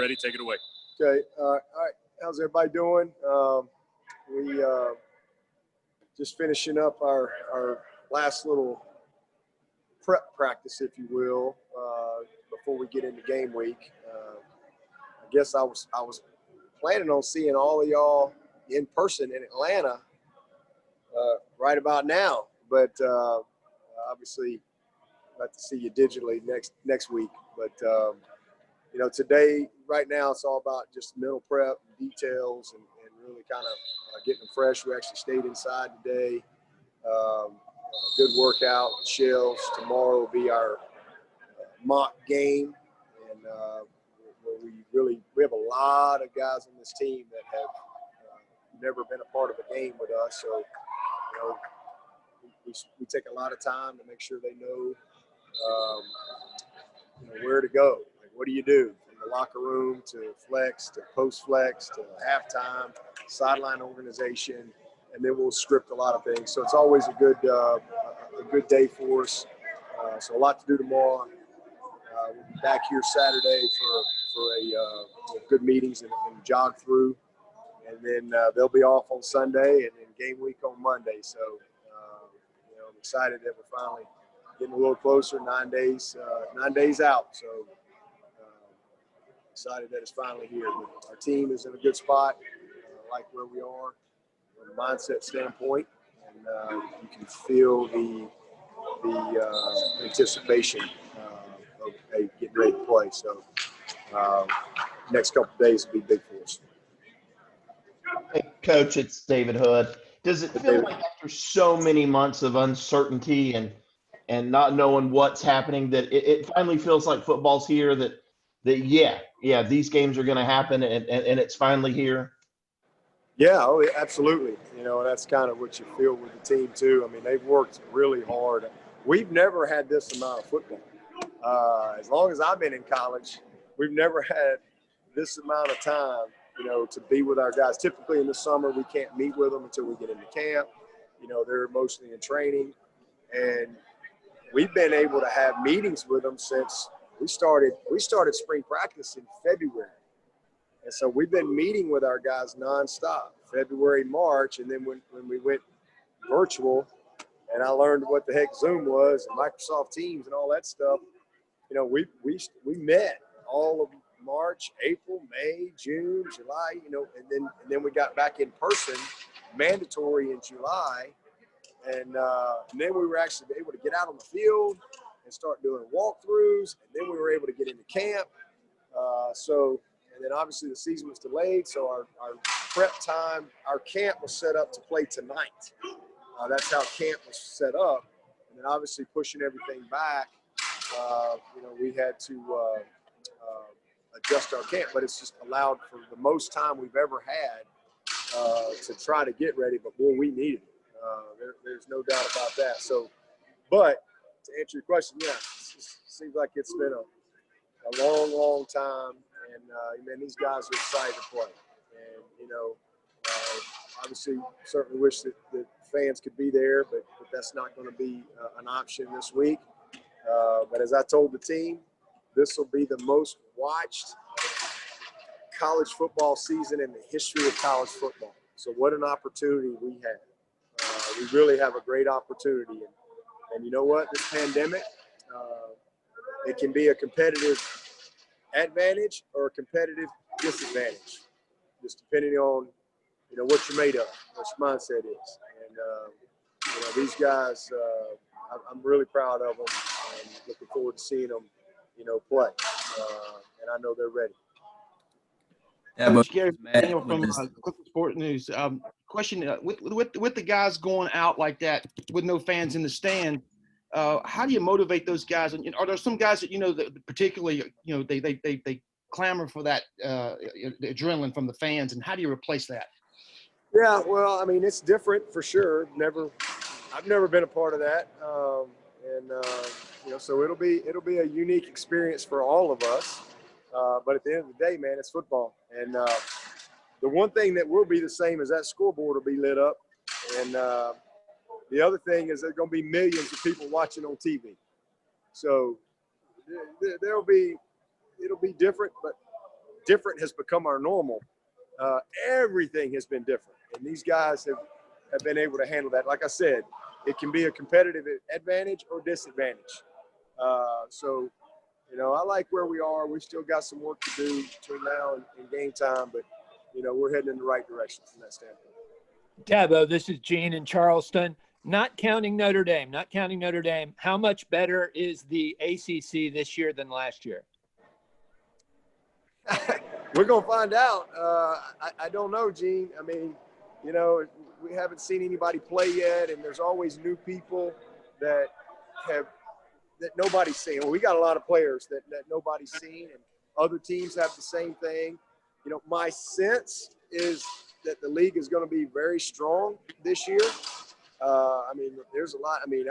ready. Take it away. Okay. All right. How's everybody doing? We just finishing up our last little prep practice, if you will, before we get into game week. I guess I was planning on seeing all of y'all in person in Atlanta right about now, but obviously I'd like to see you digitally next week. But you know, today, right now, it's all about just mental prep, details, and really kind of getting them fresh. We actually stayed inside today. Good workout, shells. Tomorrow will be our mock game, and where we have a lot of guys on this team that have never been a part of a game with us. So, you know, we take a lot of time to make sure they know, you know, where to go. Like, what do you do from the locker room to flex to post flex to halftime, sideline organization, and then we'll script a lot of things. So it's always a good day for us. So a lot to do tomorrow. We'll be back here Saturday for a good meetings and jog through, and then they'll be off on Sunday and then game week on Monday. So you know, I'm excited that we're finally getting a little closer. 9 days out. So excited that it's finally here. But our team is in a good spot, like where we are from a mindset standpoint, and you can feel the anticipation of getting ready to play. So next couple of days will be big for us. Hey, Coach, it's David Hood. Does it feel like after so many months of uncertainty and not knowing what's happening that it finally feels like football's here, that yeah, these games are going to happen and it's finally here? Yeah, absolutely. You know, that's kind of what you feel with the team too. I mean, they've worked really hard. We've never had this amount of football. As long as I've been in college, we've never had this amount of time, you know, to be with our guys. Typically in the summer, we can't meet with them until we get into camp. You know, they're mostly in training. And we've been able to have meetings with them since we started spring practice in February. And so we've been meeting with our guys nonstop, February, March, and then when we went virtual and I learned what the heck Zoom was and Microsoft Teams and all that stuff, you know, we met all of March, April, May, June, July, you know, and then we got back in person, mandatory in July, and then we were actually able to get out on the field and start doing walkthroughs, and then we were able to get into camp. And then obviously the season was delayed, so our prep time, our camp was set up to play tonight. That's how camp was set up, and then obviously pushing everything back, you know, we had to adjust our camp, but it's just allowed for the most time we've ever had to try to get ready. But boy, we needed it. There's no doubt about that. So, but to answer your question, yeah, it seems like it's been a long time, and man, these guys are excited to play. And you know, obviously, certainly wish that fans could be there, but that's not going to be an option this week. But as I told the team, this will be the most watched college football season in the history of college football. So what an opportunity we have. We really have a great opportunity. And you know what? This pandemic, it can be a competitive advantage or a competitive disadvantage, just depending on, you know, what you're made of, what your mindset is. And, you know, these guys, I'm really proud of them and looking forward to seeing them, you know, play. And I know they're ready. Coach Gary Daniel from Clemson Sports News. Question: with the guys going out like that with no fans in the stand, how do you motivate those guys? And are there some guys that you know that particularly you know they clamor for that adrenaline from the fans, and how do you replace that? Yeah, well, I mean, it's different for sure. I've never been a part of that, you know, so it'll be a unique experience for all of us. But at the end of the day, man, it's football. And the one thing that will be the same is that scoreboard will be lit up. And the other thing is there's going to be millions of people watching on TV. So it'll be different, but different has become our normal, everything has been different. And these guys have been able to handle that. Like I said, it can be a competitive advantage or disadvantage. So, you know, I like where we are. We've still got some work to do between now and game time, but, you know, we're heading in the right direction from that standpoint. Dabo, this is Gene in Charleston. Not counting Notre Dame, how much better is the ACC this year than last year? We're going to find out. I don't know, Gene. I mean, you know, we haven't seen anybody play yet, and there's always new people that nobody's seen. Well, we got a lot of players that nobody's seen, and other teams have the same thing. You know, my sense is that the league is going to be very strong this year. I mean, there's a lot. I mean,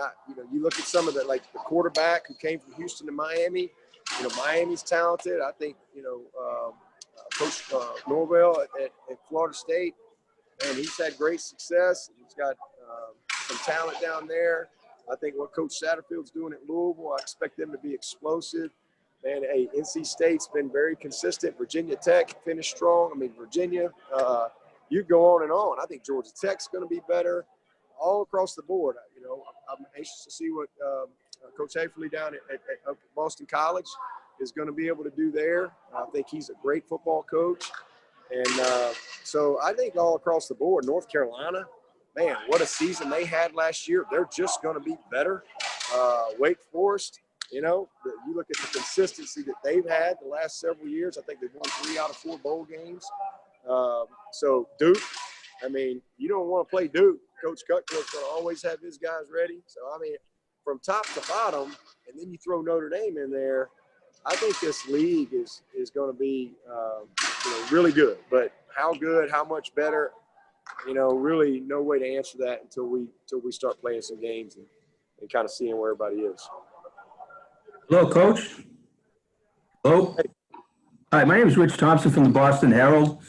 you look at some of the, like the quarterback who came from Houston to Miami. You know, Miami's talented. I think, you know, Coach Norvell at Florida State, and he's had great success. He's got some talent down there. I think what Coach Satterfield's doing at Louisville, I expect them to be explosive. And hey, NC State's been very consistent. Virginia Tech finished strong. I mean, Virginia, you go on and on. I think Georgia Tech's going to be better all across the board. You know, I'm anxious to see what Coach Hafley down at Boston College is going to be able to do there. I think he's a great football coach. And so I think all across the board, North Carolina, man, what a season they had last year. They're just going to be better. Wake Forest, you know, you look at the consistency that they've had the last several years. I think they've won 3 out of 4 bowl games. So Duke, I mean, you don't want to play Duke. Coach Cutcliffe's going to always have his guys ready. So, I mean, from top to bottom, and then you throw Notre Dame in there, I think this league is going to be you know, really good. But how good, how much better, you know, really no way to answer that until we start playing some games and kind of seeing where everybody is. Hello, Coach. Hello. Hey. Hi, my name is Rich Thompson from the Boston Herald.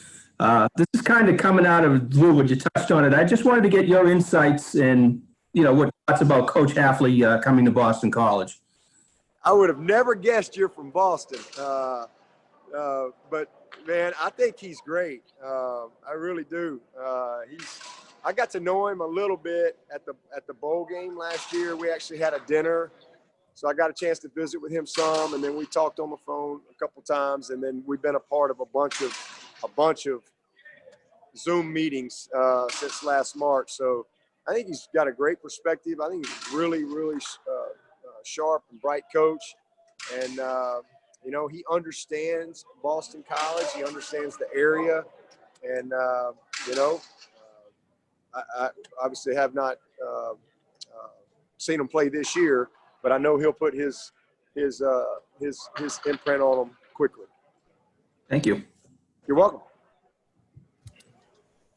This is kind of coming out of blue, but you touched on it. I just wanted to get your insights and, you know, what thoughts about Coach Hafley coming to Boston College. I would have never guessed you're from Boston. But, man, I think he's great. I really do. I got to know him a little bit at the bowl game last year. We actually had a dinner. So I got a chance to visit with him some, and then we talked on the phone a couple times, and then we've been a part of a bunch of Zoom meetings since last March. So I think he's got a great perspective. I think he's really, really sharp and bright coach. And, you know, he understands Boston College. He understands the area. And, you know, I obviously have not seen him play this year, but I know he'll put his imprint on them quickly. Thank you. You're welcome.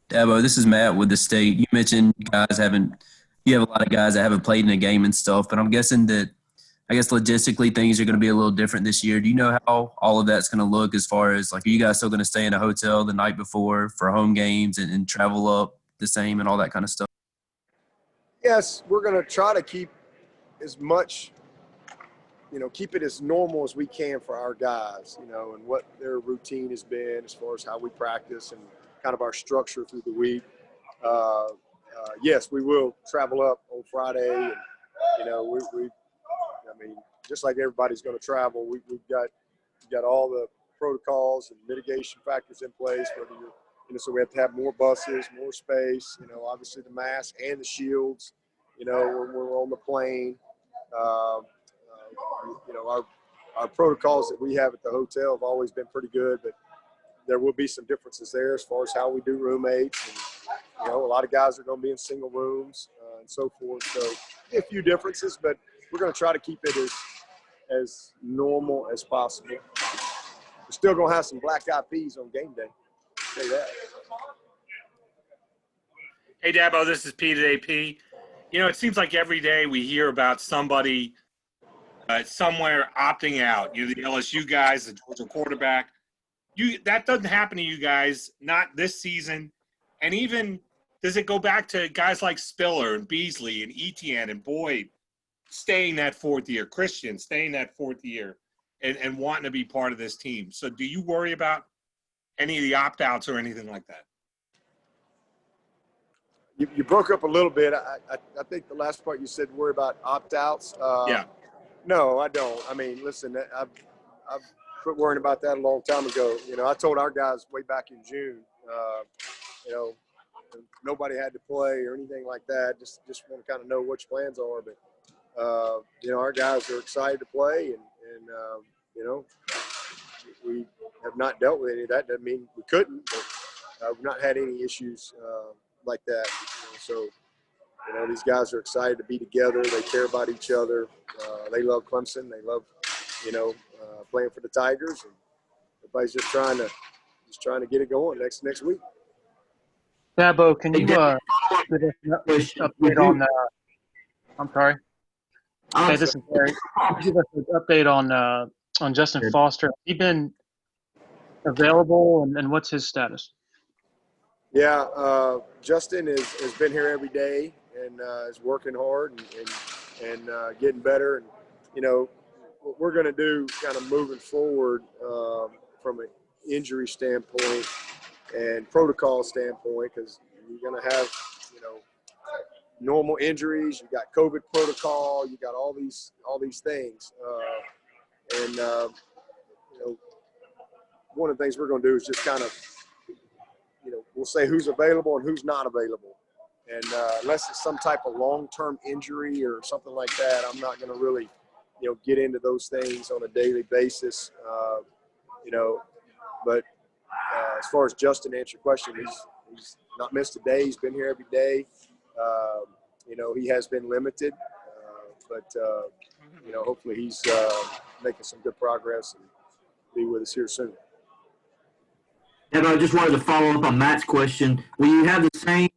Dabo, this is Matt with the State. You mentioned you have a lot of guys that haven't played in a game and stuff, but I'm guessing that, logistically things are going to be a little different this year. Do you know how all of that's going to look as far as, like, are you guys still going to stay in a hotel the night before for home games and travel up the same and all that kind of stuff? Yes, we're going to try to keep as much, you know, keep it as normal as we can for our guys, you know, and what their routine has been as far as how we practice and kind of our structure through the week. Yes, we will travel up on Friday, and, you know, I mean, just like everybody's going to travel, we've got all the protocols and mitigation factors in place, whether you're, you know, so we have to have more buses, more space, you know, obviously the mask and the shields, you know, when we're on the plane. You know, our protocols that we have at the hotel have always been pretty good, but there will be some differences there as far as how we do roommates. And, you know, a lot of guys are going to be in single rooms and so forth. So a few differences, but we're going to try to keep it as normal as possible. We're still going to have some black-eyed peas on game day. I'll say that. Hey, Dabo, this is Pete at AP. You know, it seems like every day we hear about somebody somewhere opting out. You know, the LSU guys, the Georgia quarterback. That doesn't happen to you guys, not this season. And even does it go back to guys like Spiller and Beasley and Etienne and Boyd staying that fourth year, Christian staying that fourth year and wanting to be part of this team? So do you worry about any of the opt-outs or anything like that? You broke up a little bit. I think the last part you said worry about opt-outs. Yeah. No, I don't. I mean, listen, I've quit worrying about that a long time ago. You know, I told our guys way back in June, you know, nobody had to play or anything like that. Just want to kind of know what your plans are. But, you know, our guys are excited to play, and you know, we have not dealt with any of that. Doesn't mean we couldn't, but we've not had any issues like that. You know, so, you know, these guys are excited to be together. They care about each other. They love Clemson. They love, you know, playing for the Tigers. And everybody's just trying to get it going next week. Dabo, can you give us an update on? I'm sorry. Hey, this is Barry. Give us an update on Justin Foster. Has he been available, and what's his status? Yeah, Justin has been here every day and is working hard and getting better. And, you know, what we're going to do kind of moving forward from an injury standpoint and protocol standpoint, because you're going to have, you know, normal injuries, you got COVID protocol, you got all these things. And, you know, one of the things we're going to do is just kind of, you know, we'll say who's available and who's not available. And unless it's some type of long-term injury or something like that, I'm not going to really, you know, get into those things on a daily basis. You know, but as far as Justin, to answer your question, he's not missed a day. He's been here every day. You know, he has been limited, but you know, hopefully he's making some good progress and be with us here soon. And I just wanted to follow up on Matt's question. Will you have the same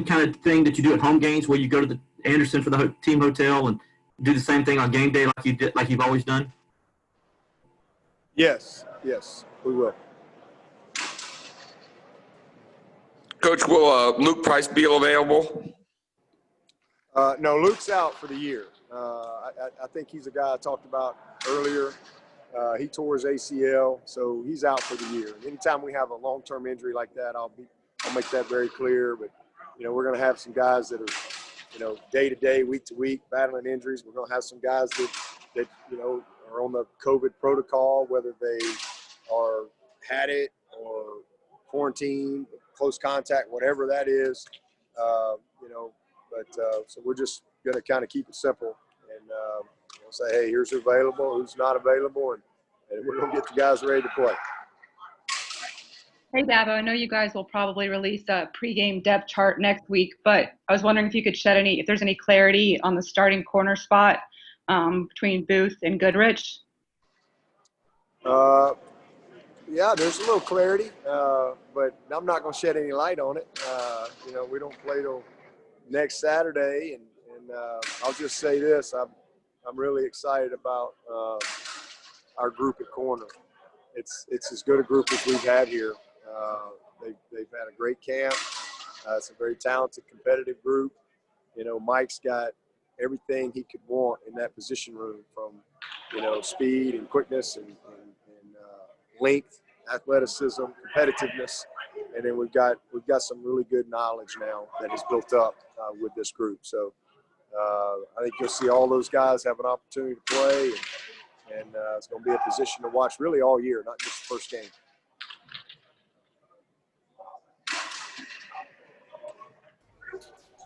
kind of thing that you do at home games, where you go to the Anderson for the team hotel and do the same thing on game day like you've always done? Yes, we will. Coach, will Luke Price be available? No, Luke's out for the year. I think he's a guy I talked about earlier. He tore his ACL, so he's out for the year. Anytime we have a long-term injury like that, I'll make that very clear. But, you know, we're going to have some guys that are, you know, day to day, week to week, battling injuries. We're going to have some guys that you know, are on the COVID protocol, whether they are had it or quarantined, close contact, whatever that is. You know, but so we're just going to kind of keep it simple and you know, say, hey, here's who's available, who's not available, and we're going to get the guys ready to play. Hey, Dabo, I know you guys will probably release a pregame depth chart next week, but I was wondering if you could shed if there's any clarity on the starting corner spot between Booth and Goodrich. Yeah, there's a little clarity, but I'm not going to shed any light on it. You know, we don't play till next Saturday, and I'll just say this: I'm really excited about our group at corner. It's as good a group as we've had here. They've had a great camp. It's a very talented, competitive group. You know, Mike's got everything he could want in that position room, from, you know, speed and quickness and length, athleticism, competitiveness, and then we've got some really good knowledge now that is built up with this group. So I think you'll see all those guys have an opportunity to play, and it's going to be a position to watch really all year, not just the first game.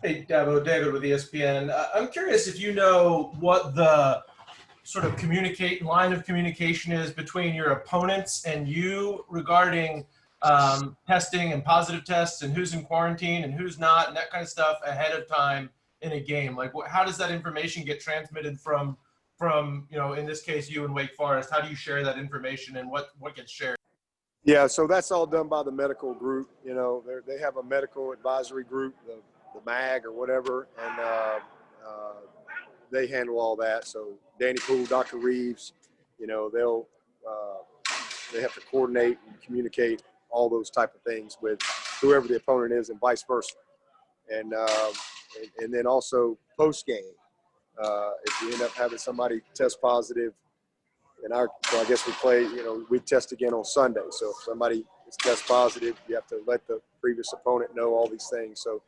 Hey, Dabo, David with ESPN. I'm curious if you know what the sort of line of communication is between your opponents and you regarding testing and positive tests and who's in quarantine and who's not and that kind of stuff ahead of time in a game. Like, how does that information get transmitted from you know, in this case, you and Wake Forest? How do you share that information, and what gets shared? Yeah, so that's all done by the medical group. You know, they have a medical advisory group, the MAG or whatever, and they handle all that. So Danny Poole, Dr. Reeves, you know, they have to coordinate and communicate all those type of things with whoever the opponent is, and vice versa. And then also post game, if you end up having somebody test positive, so I guess we play, you know, we test again on Sunday. So if somebody it's test positive. You have to let the previous opponent know all these things. So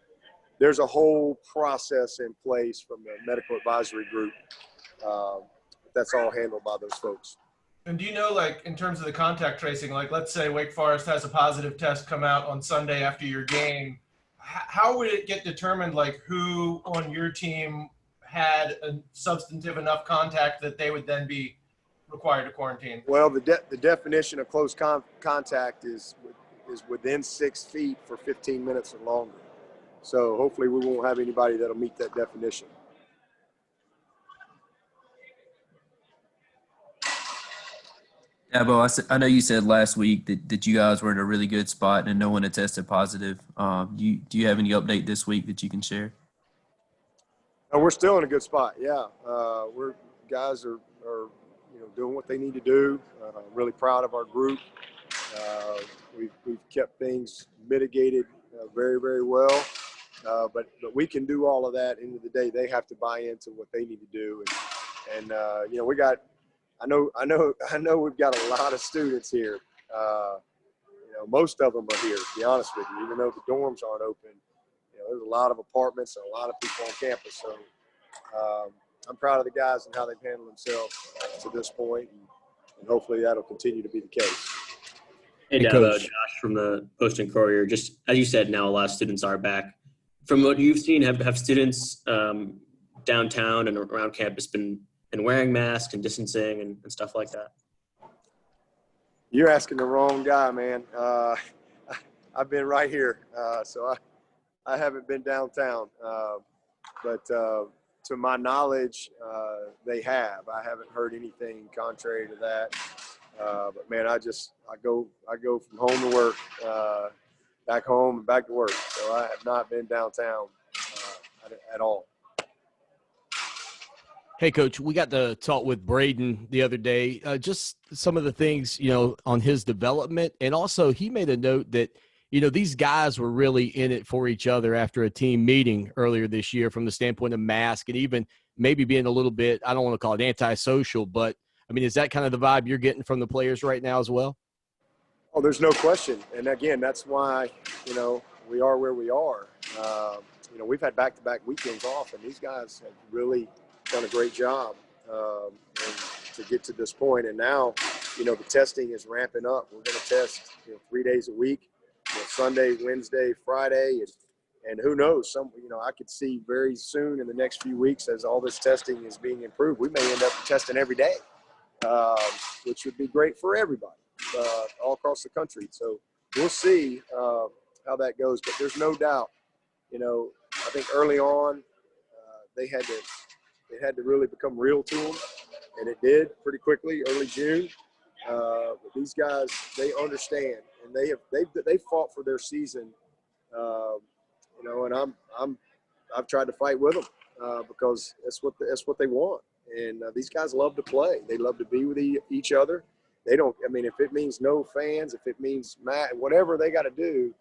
there's a whole process in place from the medical advisory group. That's all handled by those folks. And do you know, like, in terms of the contact tracing, like, let's say Wake Forest has a positive test come out on Sunday after your game, how would it get determined, like, who on your team had a substantive enough contact that they would then be required to quarantine? Well, the definition of close contact is within 6 feet for 15 minutes or longer. So hopefully we won't have anybody that'll meet that definition. Dabo, I know you said last week that you guys were in a really good spot and no one had tested positive. Do you have any update this week that you can share? We're still in a good spot. Yeah, guys are doing what they need to do. I'm really proud of our group. We've kept things mitigated very, very well. But we can do all of that. End of the day, they have to buy into what they need to do. And we got. I know. We've got a lot of students here. Most of them are here. To be honest with you, even though the dorms aren't open, there's a lot of apartments and a lot of people on campus. So I'm proud of the guys and how they've handled themselves to this point, and hopefully that'll continue to be the case. Hey, Dabo, Josh from the Post and Courier. Just as you said, now a lot of students are back. From what you've seen, have students downtown and around campus been wearing masks and distancing and stuff like that? You're asking the wrong guy, man. I've been right here, so I haven't been downtown. But to my knowledge, they have. I haven't heard anything contrary to that. But man, I go from home to work, back home and back to work. So I have not been downtown at all. Hey, Coach, we got to talk with Braden the other day, just some of the things, on his development. And also he made a note that, these guys were really in it for each other after a team meeting earlier this year from the standpoint of mask and even maybe being a little bit, I don't want to call it antisocial, but, is that kind of the vibe you're getting from the players right now as well? Oh, there's no question. And, again, that's why, we are where we are. We've had back-to-back weekends off, and these guys have really done a great job and to get to this point. And now, the testing is ramping up. We're going to test 3 days a week, Sunday, Wednesday, Friday. And who knows, I could see very soon in the next few weeks as all this testing is being improved, we may end up testing every day, which would be great for everybody all across the country. So we'll see how that goes. But there's no doubt, I think early on they had to really become real to them, and it did pretty quickly, early June. But these guys, they understand, and they fought for their season, and I've tried to fight with them because that's what they want. And these guys love to play. They love to be with each other. They don't. If it means no fans, if it means whatever they got to do,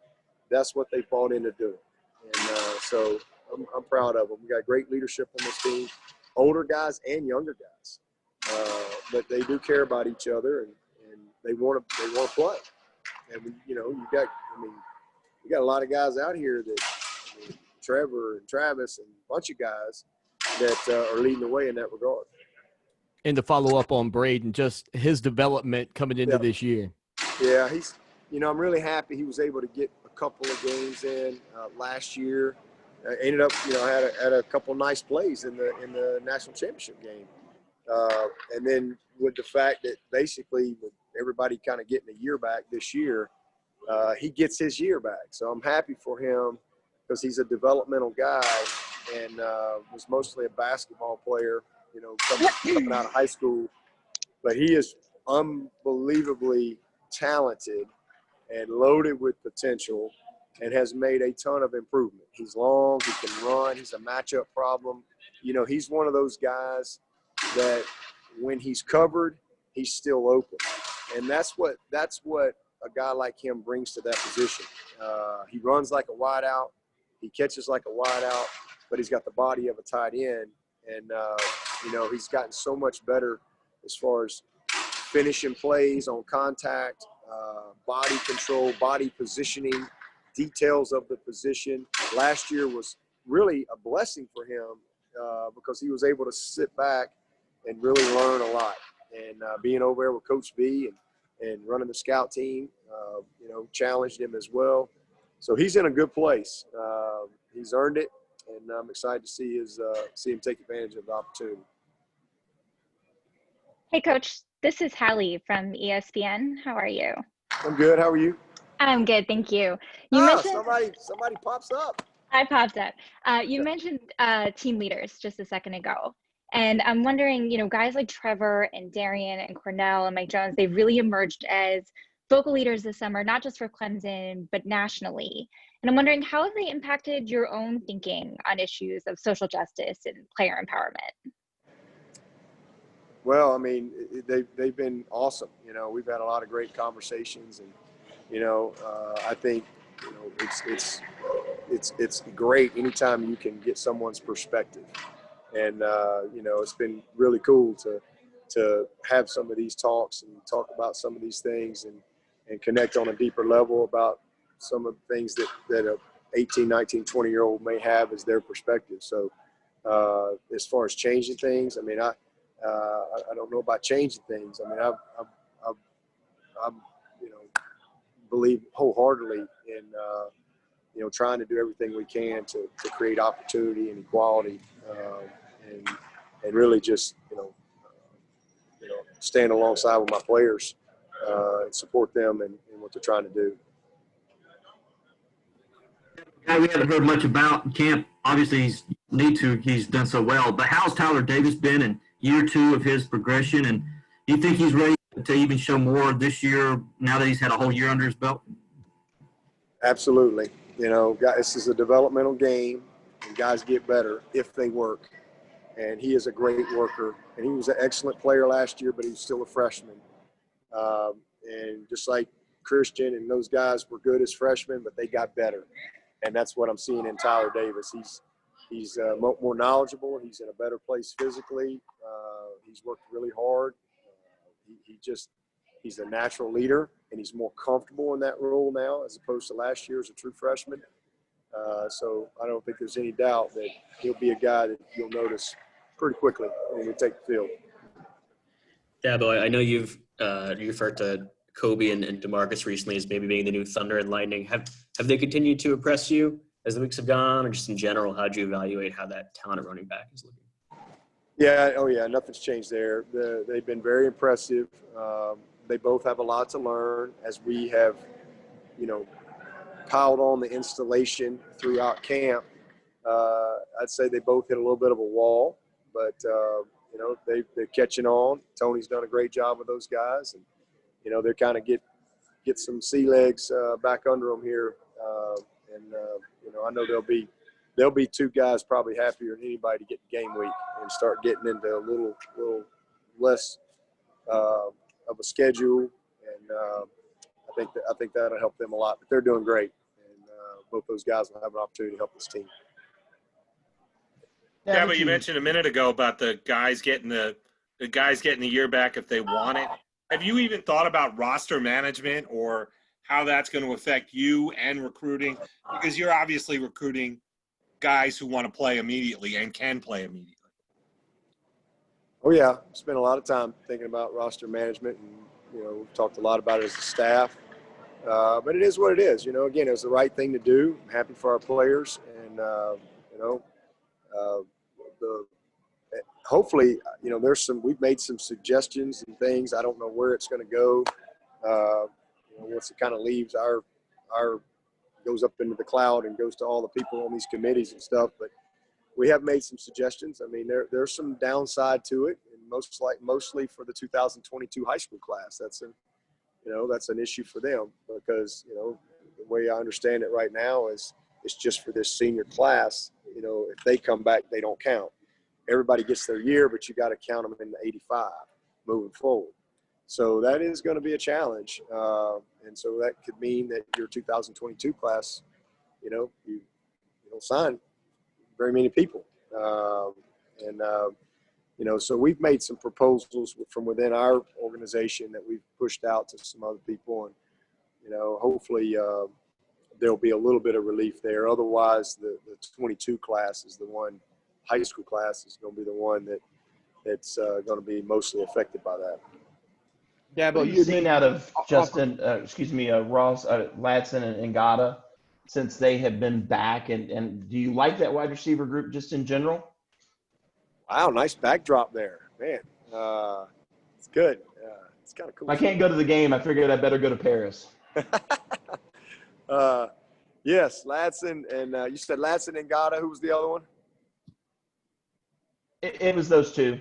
that's what they bought into doing. And so I'm proud of them. We got great leadership on this team, older guys and younger guys, but they do care about each other and they want to play. And you got a lot of guys out here that Trevor and Travis and a bunch of guys that are leading the way in that regard. And to follow up on Braden, just his development coming into this year. Yeah, he's. I'm really happy he was able to get a couple of games in last year. Ended up, had a couple nice plays in the national championship game, and then with the fact that basically with everybody kind of getting a year back this year, he gets his year back. So I'm happy for him because he's a developmental guy and was mostly a basketball player, coming out of high school, but he is unbelievably talented and loaded with potential and has made a ton of improvement. He's long, he can run, he's a matchup problem. He's one of those guys that when he's covered, he's still open. And that's what a guy like him brings to that position. He runs like a wideout, he catches like a wideout, but he's got the body of a tight end. And, he's gotten so much better as far as finishing plays on contact, body control, body positioning, details of the position. Last year was really a blessing for him because he was able to sit back and really learn a lot. And being over there with Coach B and running the scout team, challenged him as well. So he's in a good place. He's earned it, and I'm excited to see him take advantage of the opportunity. Hey, Coach. This is Hallie from ESPN. How are you? I'm good. How are you? I'm good, thank you. You mentioned somebody pops up. I popped up. You mentioned team leaders just a second ago. And I'm wondering, guys like Trevor and Darien and Cornell and Mike Jones, they've really emerged as vocal leaders this summer, not just for Clemson, but nationally. And I'm wondering, how have they impacted your own thinking on issues of social justice and player empowerment? Well, I mean, they've been awesome. We've had a lot of great conversations, and I think it's great anytime you can get someone's perspective. And it's been really cool to have some of these talks and talk about some of these things and connect on a deeper level about some of the things that a 18, 19, 20-year-old may have as their perspective. So as far as changing things, I mean, I don't know about changing things. I mean, I believe wholeheartedly in trying to do everything we can to create opportunity and equality, and really just stand alongside with my players and support them in what they're trying to do. Guy we haven't heard much about in camp. Obviously, he's done so well. But how's Tyler Davis been in year 2 of his progression? And do you think he's ready to even show more this year now that he's had a whole year under his belt? Absolutely. This is a developmental game, and guys get better if they work. And he is a great worker. And he was an excellent player last year, but he was still a freshman. And just like Christian and those guys were good as freshmen, but they got better. And that's what I'm seeing in Tyler Davis. He's more knowledgeable. He's in a better place physically. He's worked really hard. He's a natural leader, and he's more comfortable in that role now as opposed to last year as a true freshman. So I don't think there's any doubt that he'll be a guy that you'll notice pretty quickly when we take the field. Dabo, I know you've referred to Kobe and Demarkcus recently as maybe being the new Thunder and Lightning. Have they continued to impress you as the weeks have gone, or just in general, how do you evaluate how that talent at running back is looking? Yeah, nothing's changed there. They've been very impressive. They both have a lot to learn as we have, piled on the installation throughout camp. I'd say they both hit a little bit of a wall, but they're catching on. Tony's done a great job with those guys, and they're kind of get some sea legs back under them here, I know there'll be 2 guys probably happier than anybody to get game week and start getting into a little less of a schedule, and I think that'll help them a lot. But they're doing great, and both those guys will have an opportunity to help this team. Yeah, but you mentioned a minute ago about the guys getting the year back if they want it. Have you even thought about roster management or how that's going to affect you and recruiting? Because you're obviously recruiting guys who want to play immediately and can play immediately. Oh, yeah. Spent a lot of time thinking about roster management, and, we've talked a lot about it as a staff. But it is what it is. Again, it was the right thing to do. I'm happy for our players, and, hopefully, we've made some suggestions and things. I don't know where it's going to go. Once it kind of leaves our goes up into the cloud and goes to all the people on these committees and stuff. But we have made some suggestions. I mean, there's some downside to it, and mostly for the 2022 high school class. That's an issue for them because the way I understand it right now is it's just for this senior class. If they come back, they don't count. Everybody gets their year, but you got to count them in the 85 moving forward. So that is going to be a challenge. And so that could mean that your 2022 class, you don't sign very many people. So we've made some proposals from within our organization that we've pushed out to some other people, and hopefully there'll be a little bit of relief there. Otherwise, the 22 class is the one, high school class is going to be the one that's going to be mostly affected by that. Dabo, you've seen out of Ross, Ladson, and Ngata since they have been back, and do you like that wide receiver group just in general? Wow, nice backdrop there, man. It's good. It's kind of cool. I can't go to the game. I figured I better go to Paris. Yes, Ladson, and you said Ladson and Ngata. Who was the other one? It was those two.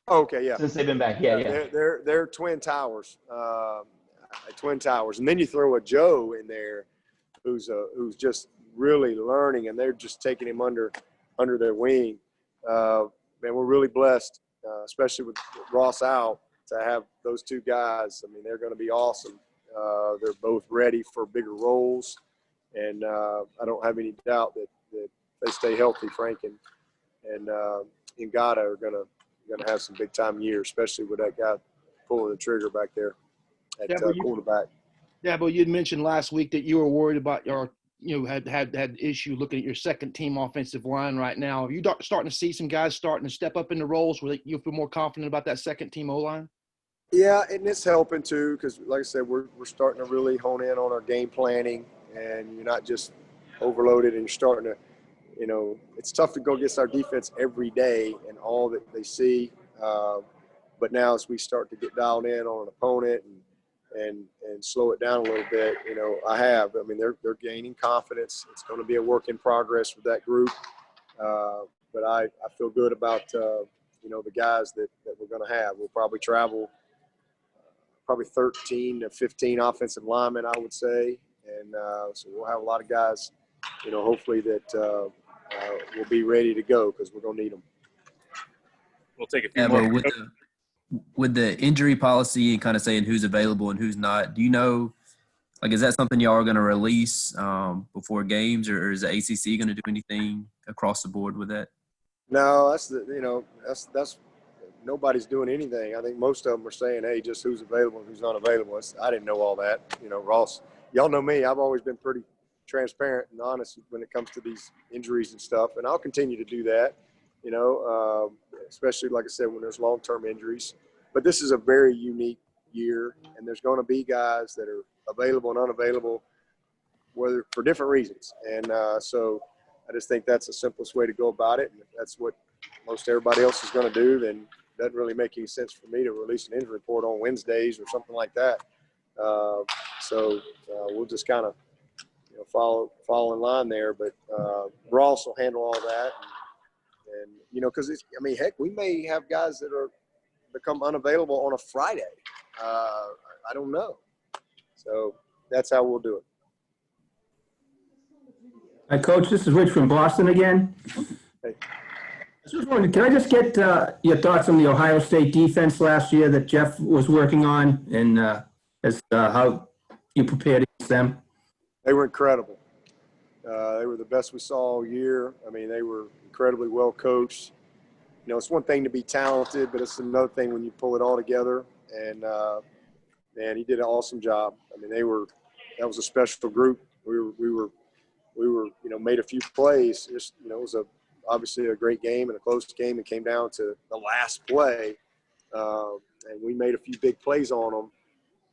Oh, okay, yeah. Since they've been back, yeah. They're twin towers, and then you throw a Joe in there, who's just really learning, and they're just taking him under their wing. Man, we're really blessed, especially with Ross out, to have those two guys. I mean, they're going to be awesome. They're both ready for bigger roles, and I don't have any doubt that they stay healthy. Frank and Ngata are going to have some big time years, especially with that guy pulling the trigger back there at quarterback. Dabo, you had mentioned last week that you were worried about had issue looking at your second team offensive line right now. Are you starting to see some guys starting to step up into roles where you feel more confident about that second team O-line? Yeah, and it's helping too, because like I said, we're starting to really hone in on our game planning, and you're not just overloaded, and you're starting to, it's tough to go against our defense every day and all that they see. But now as we start to get dialed in on an opponent and slow it down a little bit, they're gaining confidence. It's going to be a work in progress with that group. But I feel good about, the guys that we're going to have. We'll probably travel probably 13 to 15 offensive linemen, I would say. And so we'll have a lot of guys, hopefully that will be ready to go, because we're going to need them. We'll take a few more. With the injury policy and kind of saying who's available and who's not, do you know, is that something y'all are going to release before games, or is the ACC going to do anything across the board with that? No, that's nobody's doing anything. I think most of them are saying, hey, just who's available and who's not available. I didn't know all that. Ross, y'all know me. I've always been pretty transparent and honest when it comes to these injuries and stuff, and I'll continue to do that, especially, like I said, when there's long-term injuries. But this is a very unique year, and there's going to be guys that are available and unavailable, whether for different reasons. And so I just think that's the simplest way to go about it. And if that's what most everybody else is going to do, then it doesn't really make any sense for me to release an injury report on Wednesdays or something like that. So we'll just kind of follow in line there. But Ross will handle all that. And because heck, we may have guys that are become unavailable on a Friday. I don't know. So that's how we'll do it. Hi, Coach. This is Rich from Boston again. Hey. I was wondering, can I just get your thoughts on the Ohio State defense last year that Jeff was working on, and how you prepared against them? They were incredible. They were the best we saw all year. They were incredibly well coached. It's one thing to be talented, but it's another thing when you pull it all together. And man, he did an awesome job. That was a special group. We were made a few plays. It was obviously a great game and a close game. It came down to the last play, and we made a few big plays on them,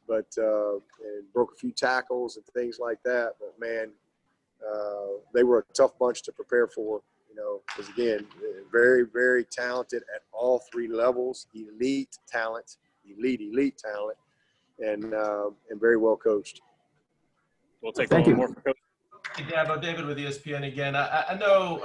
but and broke a few tackles and things like that. But man, they were a tough bunch to prepare for. Because again, very, very talented at all three levels, elite talent, and very well coached. We'll take a little more for Coach. Hey, Dabo, David with ESPN again. I know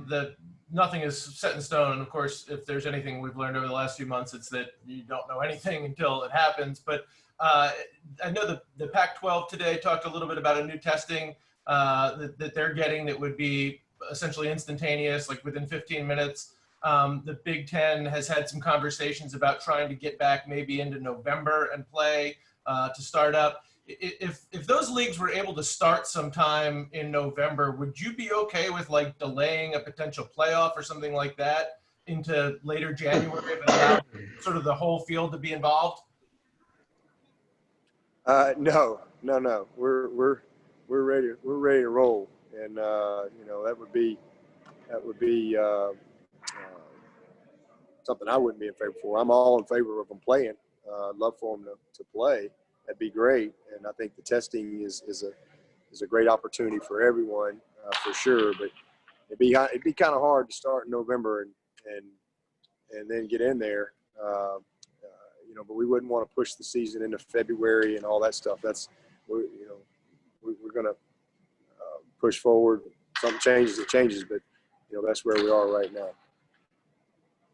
that nothing is set in stone. And of course, if there's anything we've learned over the last few months, it's that you don't know anything until it happens. But I know the Pac-12 today talked a little bit about a new testing that they're getting that would be essentially instantaneous, like within 15 minutes. The Big Ten has had some conversations about trying to get back maybe into November and play to start up. If those leagues were able to start sometime in November, would you be okay with delaying a potential playoff or something like that into later January if it allowed sort of the whole field to be involved? No. We're ready. We're ready to roll, and that would be something I wouldn't be in favor for. I'm all in favor of them playing. I'd love for them to play. That'd be great, and I think the testing is a great opportunity for everyone for sure. But it'd be kind of hard to start in November and then get in there. But we wouldn't want to push the season into February and all that stuff. We're going to push forward. Something changes, it changes. But that's where we are right now.